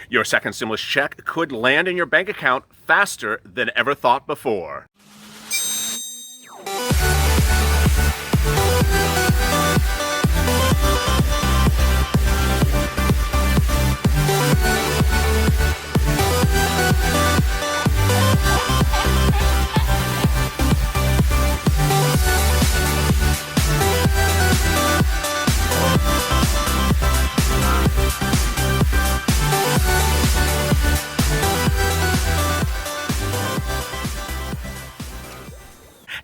Your second stimulus check could land in your bank account faster than ever thought before.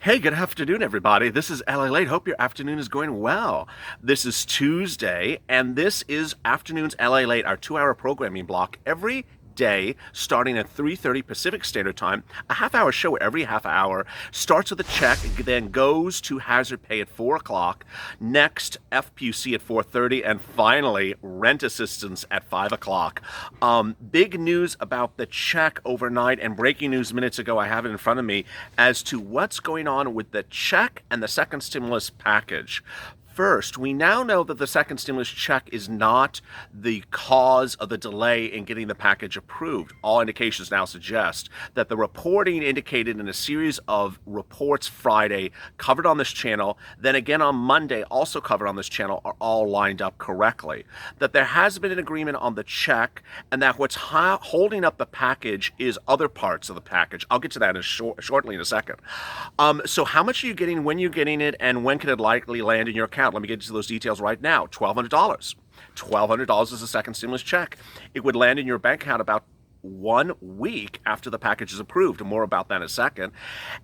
Hey, good afternoon, everybody. This is LALATE. Hope your afternoon is going well. This is Tuesday, and this is Afternoons LALATE, our 2-hour programming block every day starting at 3:30 Pacific Standard Time. A half-hour show every half hour. Starts with a check, then goes to hazard pay at 4 o'clock. Next, FPUC at 4:30, and finally, rent assistance at 5 o'clock. Big news about the check overnight, and breaking news minutes ago, I have it in front of me, as to what's going on with the check and the second stimulus package. First, we now know that the second stimulus check is not the cause of the delay in getting the package approved. All indications now suggest that the reporting indicated in a series of reports Friday, covered on this channel, then again on Monday, also covered on this channel, are all lined up correctly. That there has been an agreement on the check, and that what's holding up the package is other parts of the package. I'll get to that shortly in a second. So how much are you getting, when you're getting it, and when can it likely land in your account? Let me get into those details right now. $1,200. $1,200 is a second stimulus check. It would land in your bank account about 1 week after the package is approved. More about that in a second.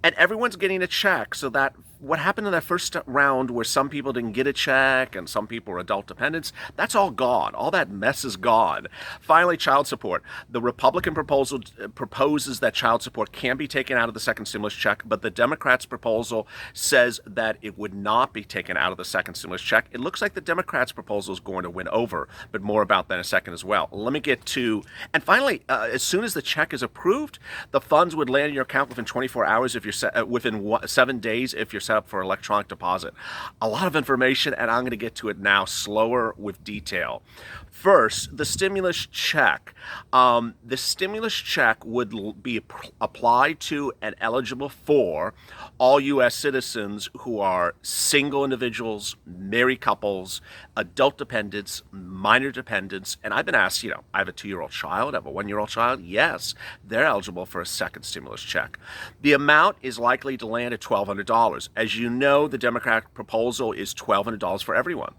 And everyone's getting a check, so that what happened in that first round where some people didn't get a check and some people were adult dependents, that's all gone. All that mess is gone. Finally, child support. The Republican proposal proposes that child support can be taken out of the second stimulus check, but the Democrats' proposal says that it would not be taken out of the second stimulus check. It looks like the Democrats' proposal is going to win over, but more about that in a second as well. Let me get to, and finally, as soon as the check is approved, the funds would land in your account within 24 hours if you're within 7 days if you're set up for electronic deposit. A lot of information, and I'm going to get to it now, slower with detail. First, the stimulus check. The stimulus check would be applied to and eligible for all U.S. citizens who are single individuals, married couples, adult dependents, minor dependents. And I've been asked, I have a 2-year-old child, I have a 1-year-old child. Yes, they're eligible for a second stimulus check. The amount is likely to land at $1,200. As you know, the Democratic proposal is $1,200 for everyone.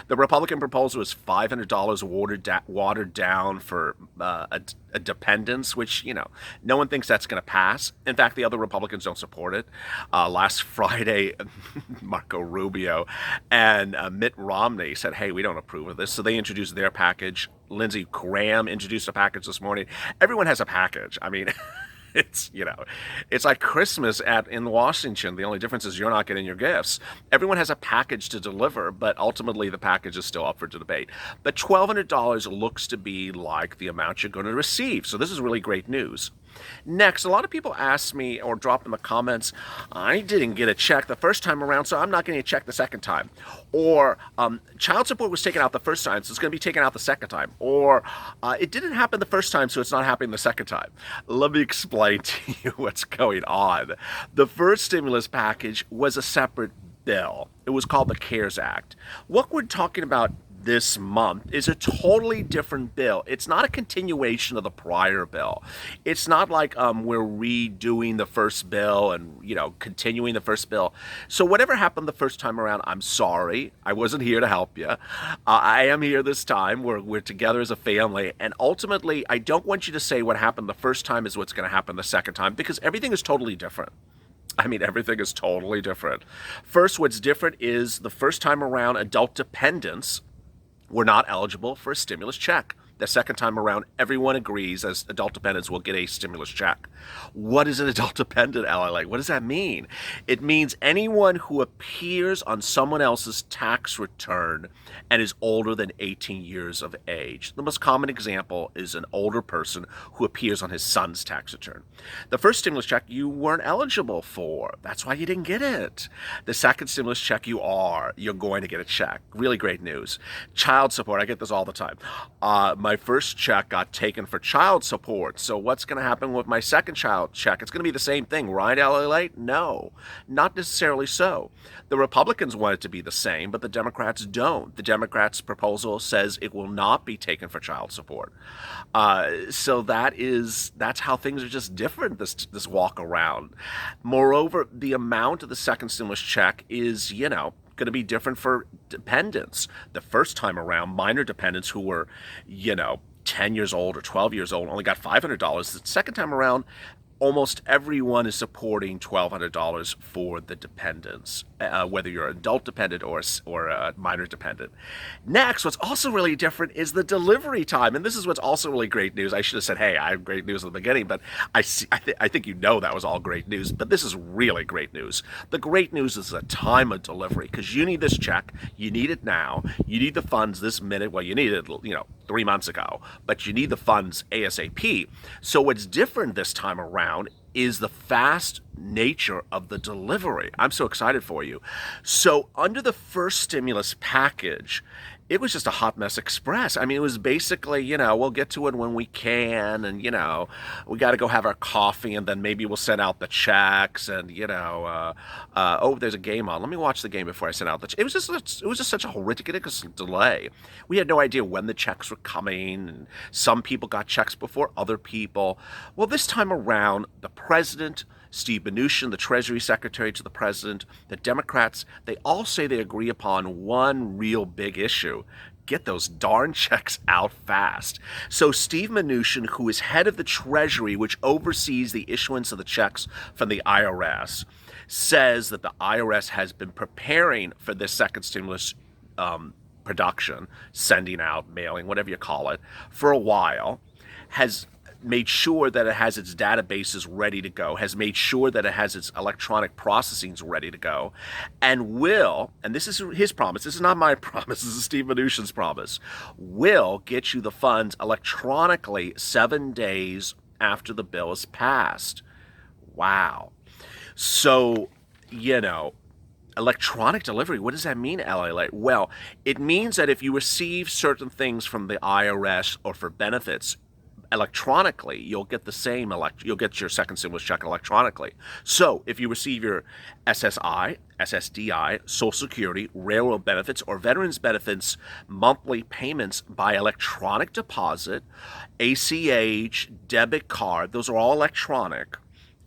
The Republican proposal is $500 watered down for a dependence, which, no one thinks that's going to pass. In fact, the other Republicans don't support it. Last Friday, Marco Rubio and Mitt Romney said, hey, we don't approve of this. So they introduced their package. Lindsey Graham introduced a package this morning. Everyone has a package. I mean... It's like Christmas in Washington. The only difference is you're not getting your gifts. Everyone has a package to deliver, but ultimately the package is still up for debate. But $1,200 looks to be like the amount you're going to receive. So this is really great news. Next, a lot of people ask me or drop in the comments, I didn't get a check the first time around, so I'm not getting a check the second time. Or child support was taken out the first time, so it's going to be taken out the second time. Or it didn't happen the first time, so it's not happening the second time. Let me explain to you what's going on. The first stimulus package was a separate bill. It was called the CARES Act. What we're talking about this month is a totally different bill. It's not a continuation of the prior bill. It's not like we're redoing the first bill and, continuing the first bill. So whatever happened the first time around, I'm sorry. I wasn't here to help you. I am here this time. We're together as a family. And ultimately, I don't want you to say what happened the first time is what's going to happen the second time, because everything is totally different. I mean, everything is totally different. First, what's different is the first time around, adult dependents were not eligible for a stimulus check. The second time around, everyone agrees as adult dependents will get a stimulus check. What is an adult dependent, LLA? What does that mean? It means anyone who appears on someone else's tax return and is older than 18 years of age. The most common example is an older person who appears on his son's tax return. The first stimulus check you weren't eligible for. That's why you didn't get it. The second stimulus check you are. You're going to get a check. Really great news. Child support. I get this all the time. My my first check got taken for child support. So what's going to happen with my second child check? It's going to be the same thing, right, LALATE? No, not necessarily so. The Republicans want it to be the same, but the Democrats don't. The Democrats' proposal says it will not be taken for child support. So that's how things are just different this walk around. Moreover, the amount of the second stimulus check is, going to be different for dependents. The first time around, minor dependents who were, 10 years old or 12 years old only got $500. The second time around, almost everyone is supporting $1,200 for the dependents, whether you're an adult dependent or a minor dependent. Next, what's also really different is the delivery time, and this is what's also really great news. I should have said, hey, I have great news at the beginning, but I think that was all great news, but this is really great news. The great news is the time of delivery, because you need this check, you need it now, you need the funds this minute. Well, you need it, 3 months ago, but you need the funds ASAP. So what's different this time around is the fast nature of the delivery. I'm so excited for you. So under the first stimulus package, it was just a hot mess express. I mean, it was basically, we'll get to it when we can, and, we got to go have our coffee, and then maybe we'll send out the checks, and, oh, there's a game on. Let me watch the game before I send out the checks. It was just such a ridiculous delay. We had no idea when the checks were coming, and some people got checks before other people. Well, this time around, the president, Steve Mnuchin, the Treasury Secretary to the President, the Democrats, they all say they agree upon one real big issue. Get those darn checks out fast. So Steve Mnuchin, who is head of the Treasury, which oversees the issuance of the checks from the IRS, says that the IRS has been preparing for this second stimulus production, sending out, mailing, whatever you call it, for a while, has made sure that it has its databases ready to go, has made sure that it has its electronic processings ready to go, and will, and this is his promise, this is not my promise, this is Steve Mnuchin's promise, will get you the funds electronically 7 days after the bill is passed. Wow. So, electronic delivery, what does that mean, LALATE? Well, it means that if you receive certain things from the IRS or for benefits electronically, you'll get you'll get your second stimulus check electronically. So if you receive your SSI, SSDI, Social Security, railroad benefits, or veterans benefits monthly payments by electronic deposit, ACH, debit card, those are all electronic.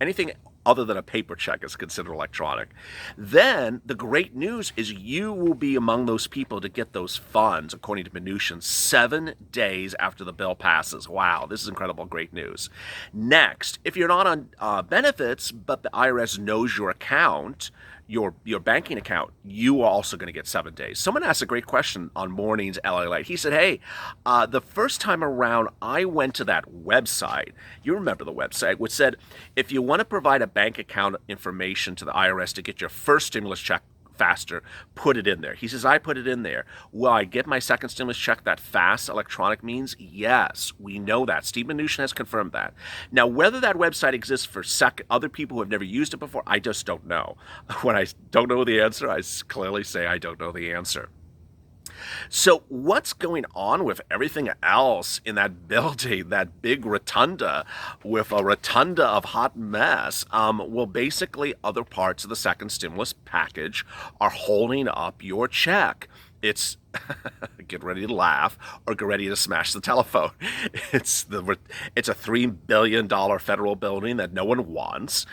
Anything other than a paper check is considered electronic. Then the great news is you will be among those people to get those funds, according to Mnuchin, 7 days after the bill passes. Wow, this is incredible, great news. Next, if you're not on benefits, but the IRS knows your account, your banking account, you are also going to get 7 days. Someone asked a great question on Mornings LALATE. He said, hey, the first time around, I went to that website. You remember the website, which said, if you want to provide a bank account information to the IRS to get your first stimulus check faster, put it in there. He says, I put it in there. Will I get my second stimulus check that fast electronic means? Yes, we know that. Steve Mnuchin has confirmed that. Now, whether that website exists for other people who have never used it before, I just don't know. When I don't know the answer, I clearly say I don't know the answer. So what's going on with everything else in that building, that big rotunda, with a rotunda of hot mess? Well, basically, other parts of the second stimulus package are holding up your check. It's get ready to laugh or get ready to smash the telephone. It's a $3 billion federal building that no one wants.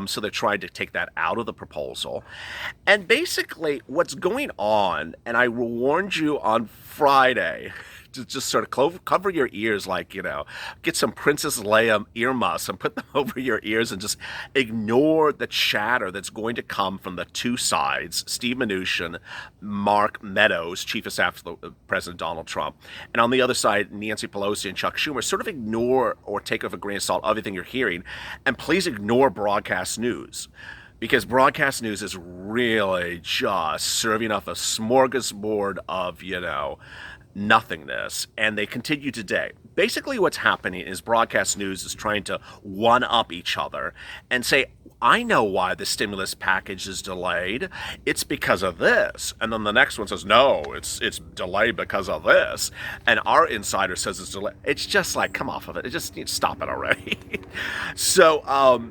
So they're trying to take that out of the proposal. And basically what's going on, and I warned you on Friday, to just sort of cover your ears, like, get some Princess Leia earmuffs and put them over your ears and just ignore the chatter that's going to come from the two sides, Steve Mnuchin, Mark Meadows, Chief of Staff to President Donald Trump, and on the other side, Nancy Pelosi and Chuck Schumer. Sort of ignore or take with a grain of salt everything you're hearing, and please ignore broadcast news. Because broadcast news is really just serving up a smorgasbord of, nothingness, and they continue today. Basically what's happening is broadcast news is trying to one-up each other and say, I know why the stimulus package is delayed. It's because of this. And then the next one says, no, it's delayed because of this. And our insider says it's delayed. It's just like, come off of it. It just needs to stop it already. So,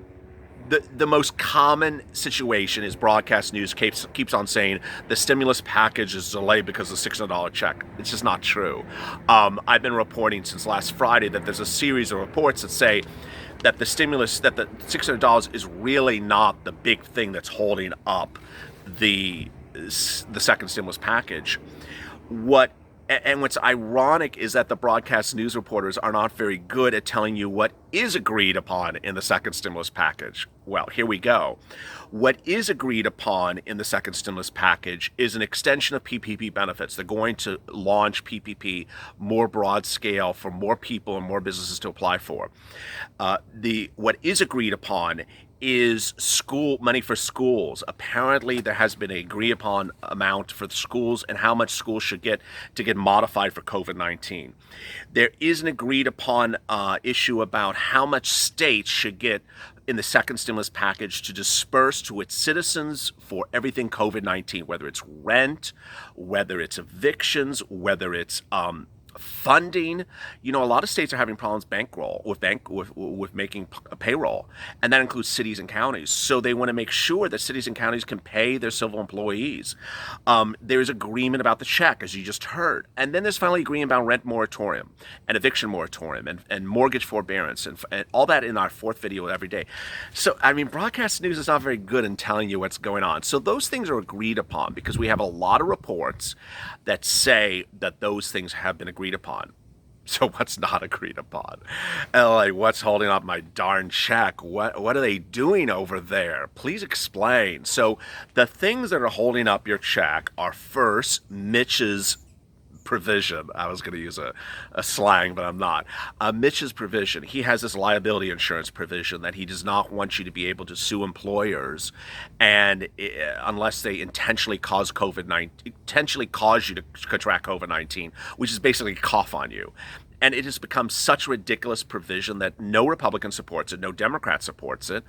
the most common situation is broadcast news keeps on saying the stimulus package is delayed because of the $600 check. It's just not true. I've been reporting since last Friday that there's a series of reports that say that the $600 is really not the big thing that's holding up the second stimulus package. What's ironic is that the broadcast news reporters are not very good at telling you what is agreed upon in the second stimulus package. Well, here we go. What is agreed upon in the second stimulus package is an extension of PPP benefits. They're going to launch PPP more broad scale for more people and more businesses to apply for. What is agreed upon is school money for schools. Apparently, there has been an agreed upon amount for the schools and how much schools should get to get modified for COVID-19. There is an agreed upon issue about how much states should get in the second stimulus package to disperse to its citizens for everything COVID-19, whether it's rent, whether it's evictions, whether it's funding. A lot of states are having problems with making a payroll, and that includes cities and counties. So they want to make sure that cities and counties can pay their civil employees. There's agreement about the check, as you just heard, and then there's finally agreement about rent moratorium and eviction moratorium and mortgage forbearance and all that in our fourth video every day. So broadcast news is not very good in telling you what's going on. So those things are agreed upon because we have a lot of reports that say that those things have been agreed upon. So what's not agreed upon? LA, what's holding up my darn check? What are they doing over there? Please explain. So the things that are holding up your check are, first, Mitch's provision. I was going to use a slang, but I'm not. Mitch's provision. He has this liability insurance provision that he does not want you to be able to sue employers, and unless they intentionally cause you to contract COVID-19, which is basically cough on you. And it has become such a ridiculous provision that no Republican supports it, no Democrat supports it.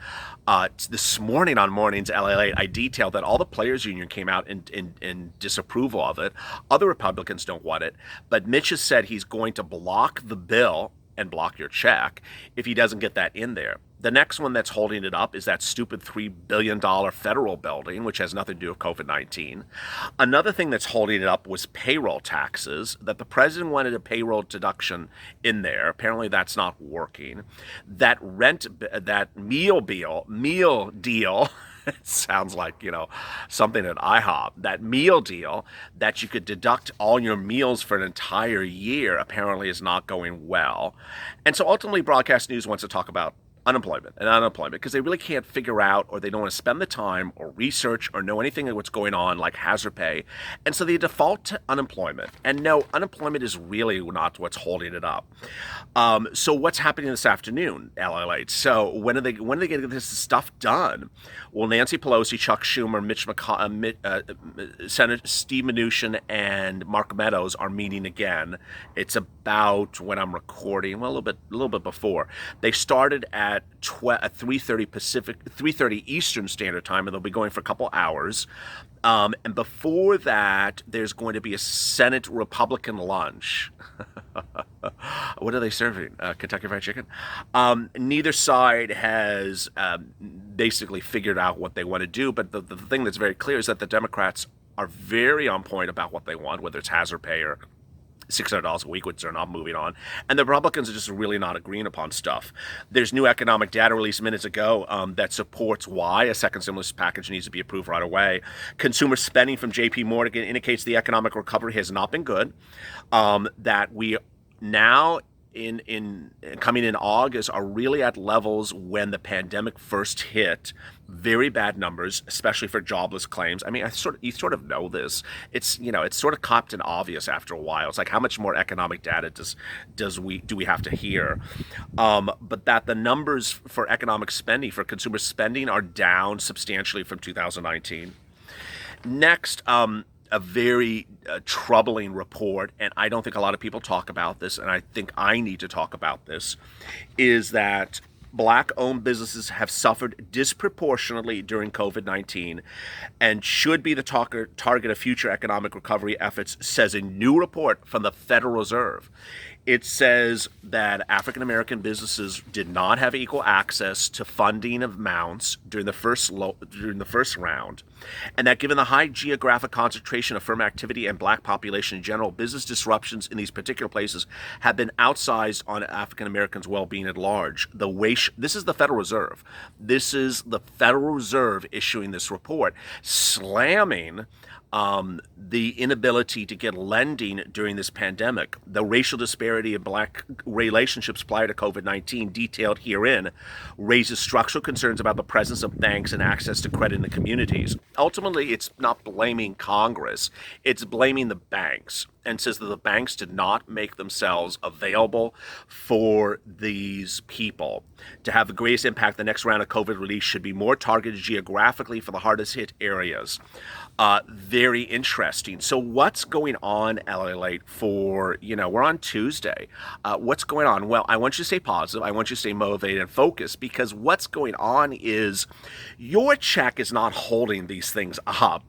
This morning on Mornings LALATE, I detailed that all the players union came out in disapproval of it. Other Republicans don't want it. But Mitch has said he's going to block the bill and block your check if he doesn't get that in there. The next one that's holding it up is that stupid $3 billion federal building, which has nothing to do with COVID-19. Another thing that's holding it up was payroll taxes, that the president wanted a payroll deduction in there. Apparently that's not working. That meal deal, it sounds like, something at IHOP. That meal deal that you could deduct all your meals for an entire year apparently is not going well. And so ultimately broadcast news wants to talk about unemployment because they really can't figure out, or they don't want to spend the time or research or know anything of what's going on, like hazard pay. And so they default to unemployment. And no, unemployment is really not what's holding it up. So what's happening this afternoon, LALATE? So when are they going to get this stuff done? Well, Nancy Pelosi, Chuck Schumer, Senator Steve Mnuchin, and Mark Meadows are meeting again. It's about, when I'm recording, well, a little bit before. They started at 3:30 Eastern Standard Time, and they'll be going for a couple hours. And before that, there's going to be a Senate Republican lunch. What are they serving? Kentucky Fried Chicken? Neither side has basically figured out what they want to do, but the thing that's very clear is that the Democrats are very on point about what they want, whether it's hazard pay or $600 a week, which they're not moving on. And the Republicans are just really not agreeing upon stuff. There's new economic data released minutes ago that supports why a second stimulus package needs to be approved right away. Consumer spending from JP Morgan indicates the economic recovery has not been good. That we now in coming in August are really at levels when the pandemic first hit. Very bad numbers, especially for jobless claims. I mean, you sort of know this. It's it's sort of copped and obvious after a while. It's like, how much more economic data do we have to hear? But that the numbers for economic spending, for consumer spending, are down substantially from 2019. Next, a very troubling report, and I don't think a lot of people talk about this, and I think I need to talk about this, is that Black-owned businesses have suffered disproportionately during COVID-19 and should be the target of future economic recovery efforts, says a new report from the Federal Reserve. It says that African American businesses did not have equal access to funding amounts during the first round, and that given the high geographic concentration of firm activity and black population in general, business disruptions in these particular places have been outsized on African Americans' well-being at large. This is the Federal Reserve. This is the Federal Reserve issuing this report, slamming the inability to get lending during this pandemic. The racial disparity in black relationships prior to COVID-19, detailed herein, raises structural concerns about the presence of banks and access to credit in the communities. Ultimately, it's not blaming Congress, it's blaming the banks, and says that the banks did not make themselves available for these people. To have the greatest impact, the next round of COVID relief should be more targeted geographically for the hardest hit areas. Very interesting. So what's going on, LALATE, for, we're on Tuesday. What's going on? Well, I want you to stay positive. I want you to stay motivated and focused, because what's going on is your check is not holding these things up.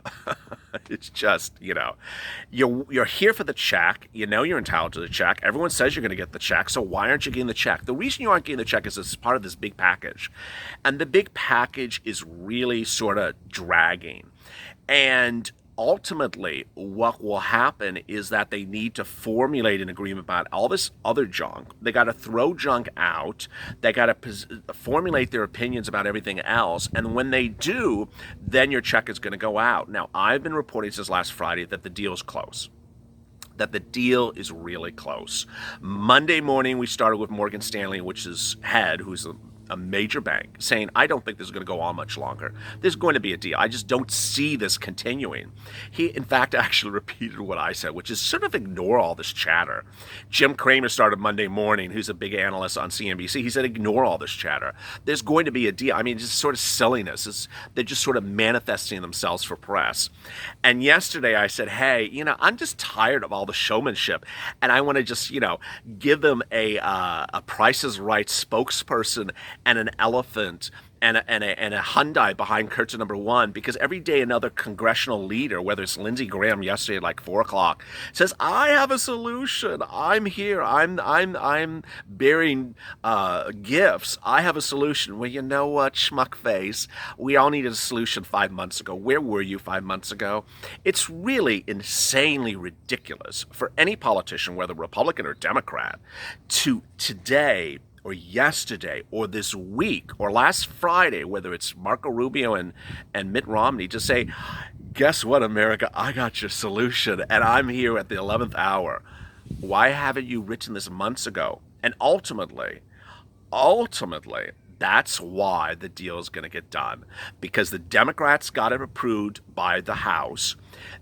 It's just, you're here for the check. You're entitled to the check. Everyone says you're going to get the check. So why aren't you getting the check? The reason you aren't getting the check is it's part of this big package. And the big package is really sort of dragging. And ultimately, what will happen is that they need to formulate an agreement about all this other junk. They got to throw junk out. They got to formulate their opinions about everything else. And when they do, then your check is going to go out. Now, I've been reporting since last Friday that the deal is close. That the deal is really close. Monday morning, we started with Morgan Stanley, which is head, who's a major bank, saying, I don't think this is going to go on much longer. There's going to be a deal. I just don't see this continuing. He, in fact, actually repeated what I said, which is sort of ignore all this chatter. Jim Cramer started Monday morning, who's a big analyst on CNBC. He said, ignore all this chatter. There's going to be a deal. I mean, it's just sort of silliness. They're just sort of manifesting themselves for press. And yesterday I said, hey, I'm just tired of all the showmanship, and I want to just, give them a Price is Right spokesperson and an elephant and a Hyundai behind curtain number one, because every day another congressional leader, whether it's Lindsey Graham yesterday at like 4 o'clock, says, I have a solution. I'm here. I'm bearing gifts. I have a solution. Well, you know what, schmuck face? We all needed a solution 5 months ago. Where were you 5 months ago? It's really insanely ridiculous for any politician, whether Republican or Democrat, to today or yesterday or this week or last Friday, whether it's Marco Rubio and Mitt Romney, to say, guess what, America, I got your solution and I'm here at the 11th hour. Why haven't you written this months ago? And ultimately, that's why the deal is going to get done, because the Democrats got it approved by the House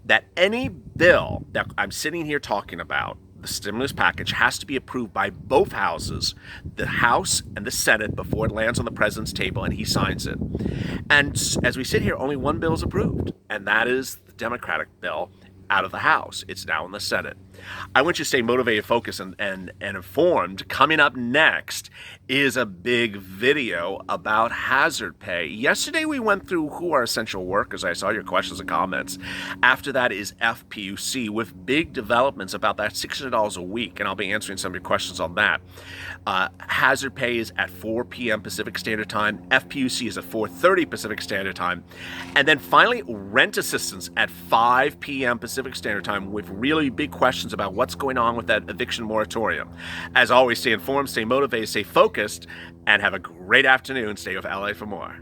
that any bill that I'm sitting here talking about, the stimulus package, has to be approved by both houses, the House and the Senate, before it lands on the president's table and he signs it. And as we sit here, only one bill is approved, and that is the Democratic bill out of the House. It's now in the Senate. I want you to stay motivated, focused, and informed. Coming up next is a big video about hazard pay. Yesterday we went through who are essential workers. I saw your questions and comments. After that is FPUC, with big developments about that $600 a week, and I'll be answering some of your questions on that. Hazard pay is at 4 p.m. Pacific Standard Time. FPUC is at 4:30 Pacific Standard Time. And then finally, rent assistance at 5 p.m. Pacific Standard Time, with really big questions about what's going on with that eviction moratorium. As always, stay informed, stay motivated, stay focused, and have a great afternoon. Stay with LA for more.